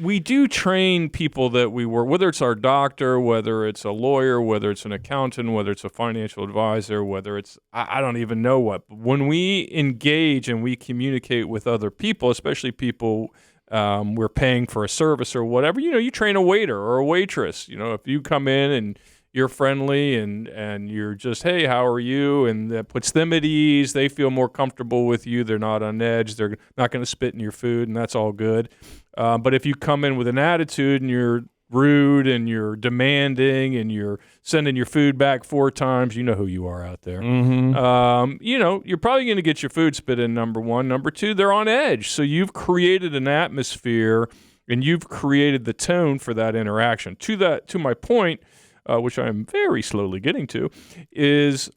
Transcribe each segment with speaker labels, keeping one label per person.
Speaker 1: we do train people that we work, whether it's our doctor, whether it's a lawyer, whether it's an accountant, whether it's a financial advisor, whether it's, I don't even know what. But when we engage and we communicate with other people, especially people we're paying for a service or whatever, you train a waiter or a waitress. If you come in and you're friendly and you're just, hey, how are you? And that puts them at ease. They feel more comfortable with you. They're not on edge. They're not going to spit in your food, and that's all good. But if you come in with an attitude and you're rude and you're demanding and you're sending your food back 4 times, you know who you are out there.
Speaker 2: Mm-hmm.
Speaker 1: You're probably going to get your food spit in, number one. Number two, they're on edge. So you've created an atmosphere and you've created the tone for that interaction. To my point, which I'm very slowly getting to, is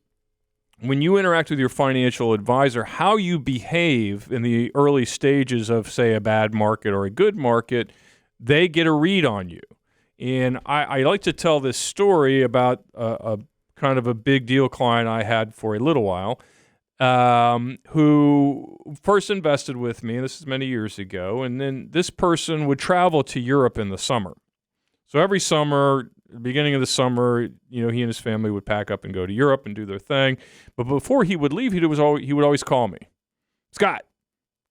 Speaker 1: when you interact with your financial advisor, how you behave in the early stages of, say, a bad market or a good market, they get a read on you. And I like to tell this story about a kind of a big deal client I had for a little while, who first invested with me, and this is many years ago, and then this person would travel to Europe in the summer. So every summer, beginning of the summer, he and his family would pack up and go to Europe and do their thing. But before he would leave, he would always call me. Scott,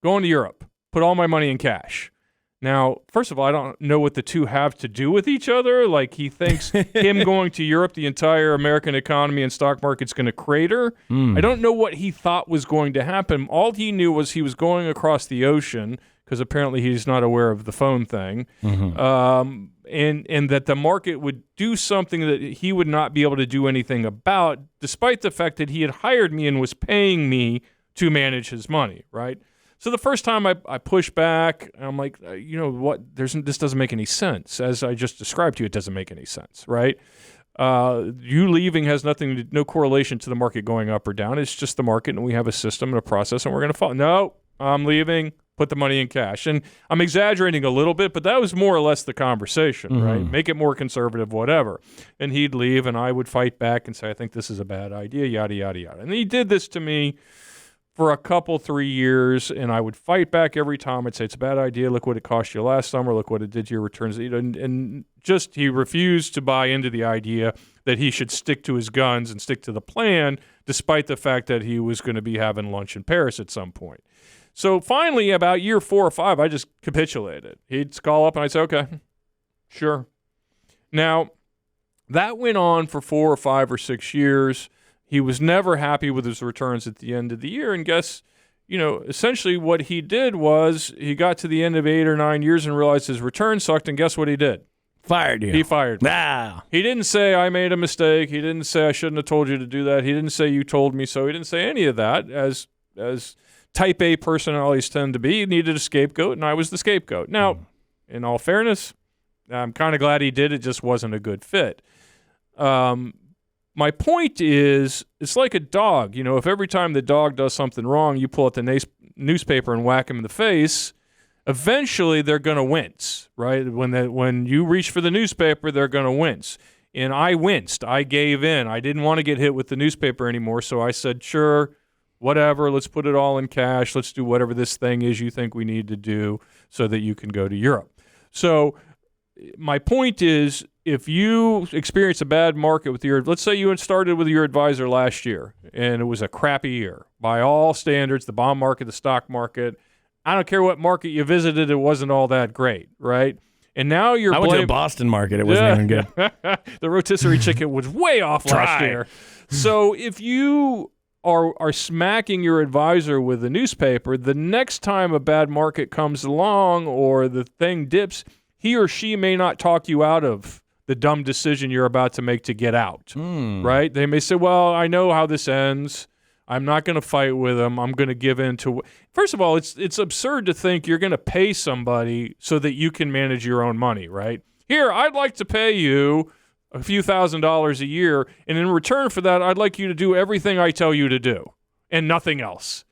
Speaker 1: going to Europe. Put all my money in cash. Now, first of all, I don't know what the two have to do with each other. Like, he thinks him going to Europe, the entire American economy and stock market's going to crater. I don't know what he thought was going to happen. All he knew was he was going across the ocean, because apparently he's not aware of the phone thing, and that the market would do something that he would not be able to do anything about, despite the fact that he had hired me and was paying me to manage his money, right? So the first time I pushed back, I'm like, what? This doesn't make any sense. As I just described to you, it doesn't make any sense, right? You leaving has no correlation to the market going up or down. It's just the market, and we have a system and a process, and we're going to follow. No, I'm leaving. Put the money in cash. And I'm exaggerating a little bit, but that was more or less the conversation, right? Make it more conservative, whatever. And he'd leave, and I would fight back and say, I think this is a bad idea, yada, yada, yada. And he did this to me for a couple, 3 years, and I would fight back every time. I'd say, it's a bad idea. Look what it cost you last summer. Look what it did to your returns. And just he refused to buy into the idea that he should stick to his guns and stick to the plan, despite the fact that he was going to be having lunch in Paris at some point. So finally, about year 4 or 5, I just capitulated. He'd call up and I'd say, okay, sure. Now, that went on for 4 or 5 or 6 years. He was never happy with his returns at the end of the year. And guess, essentially what he did was he got to the end of 8 or 9 years and realized his return sucked. And guess what he did?
Speaker 2: Fired you.
Speaker 1: He fired me.
Speaker 2: Ah.
Speaker 1: He didn't say, I made a mistake. He didn't say, I shouldn't have told you to do that. He didn't say, you told me so. He didn't say any of that, as type A personalities tend to be. He needed a scapegoat, and I was the scapegoat. Now, in all fairness, I'm kind of glad he did. It just wasn't a good fit. My point is, it's like a dog. If every time the dog does something wrong, you pull out the newspaper and whack him in the face, eventually they're going to wince, right? When you reach for the newspaper, they're going to wince. And I winced. I gave in. I didn't want to get hit with the newspaper anymore, so I said, sure, whatever, let's put it all in cash. Let's do whatever this thing is you think we need to do so that you can go to Europe. So my point is, if you experience a bad market let's say you started with your advisor last year and it was a crappy year by all standards, the bond market, the stock market, I don't care what market you visited, it wasn't all that great, right? And now you're
Speaker 2: I went to the Boston market. It wasn't even good.
Speaker 1: The rotisserie chicken was way off last year. So if you are smacking your advisor with the newspaper, the next time a bad market comes along or the thing dips, he or she may not talk you out of the dumb decision you're about to make to get out, right? They may say, well, I know how this ends. I'm not going to fight with them. I'm going to give in to... First of all, it's absurd to think you're going to pay somebody so that you can manage your own money, right? Here, I'd like to pay you a few $1,000s a year, and in return for that, I'd like you to do everything I tell you to do and nothing else.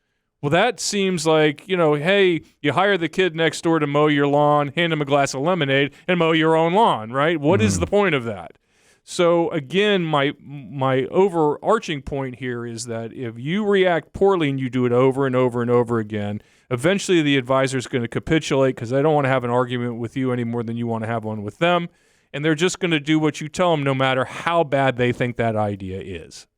Speaker 1: Well, that seems like, hey, you hire the kid next door to mow your lawn, hand him a glass of lemonade, and mow your own lawn, right? What is the point of that? So, again, my overarching point here is that if you react poorly and you do it over and over and over again, Eventually, the advisor is going to capitulate because they don't want to have an argument with you any more than you want to have one with them. And they're just going to do what you tell them no matter how bad they think that idea is.